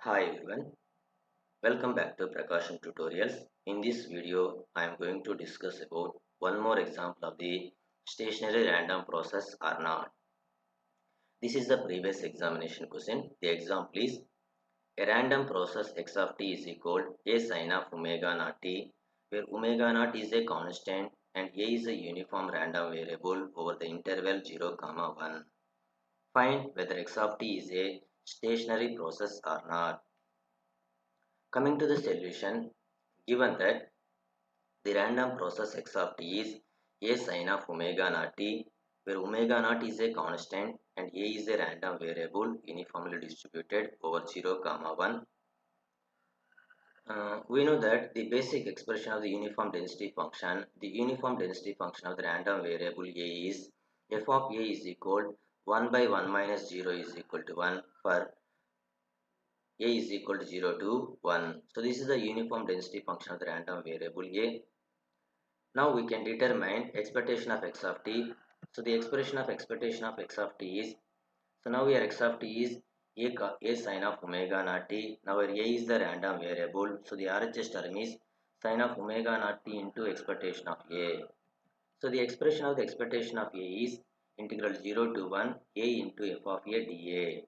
Hi everyone, welcome back to PRAKASAM tutorials. In this video, I am going to discuss about one more example of the stationary random process or not. This is the previous examination question. The example is a random process x of t is equal a sine of omega naught t, where omega naught is a constant and a is a uniform random variable over the interval 0, 1. Find whether x of t is a stationary process or not. Coming to the solution, given that the random process x of t is a sine of omega naught t, where omega naught is a constant and a is a random variable uniformly distributed over 0, 1. We know that the basic expression of the uniform density function, of the random variable a is f of a is equal 1 by 1 minus 0 is equal to 1 for a is equal to 0 to 1. So this is the uniform density function of the random variable a. Now we can determine expectation of x of t. So the expectation of x of t is, so now here x of t is a sine of omega naught t. Now where a is the random variable, so the RHS term is sine of omega naught t into expectation of a. So the expression of the expectation of a is integral 0 to 1 a into f of a dA.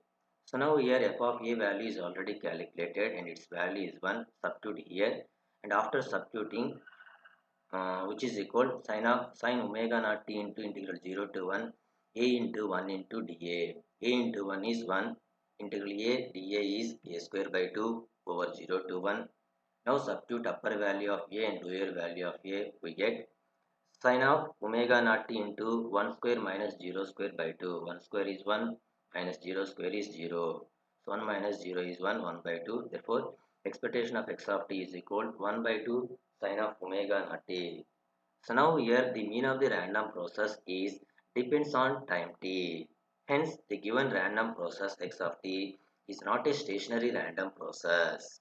So now here f of a value is already calculated and its value is 1. Substitute here, and after substituting, which is equal sine omega naught t into integral 0 to 1 a into 1 into dA. A into 1 is 1, integral a dA is a square by 2 over 0 to 1. Now substitute upper value of a and lower value of a, we get sine of omega naught t into 1 square minus 0 square by 2. 1 square is 1 minus 0 square is 0. So 1 minus 0 is 1, 1 by 2. Therefore, expectation of x of t is equal 1 by 2 sine of omega naught t. So now here the mean of the random process is depends on time t. Hence, the given random process x of t is not a stationary random process.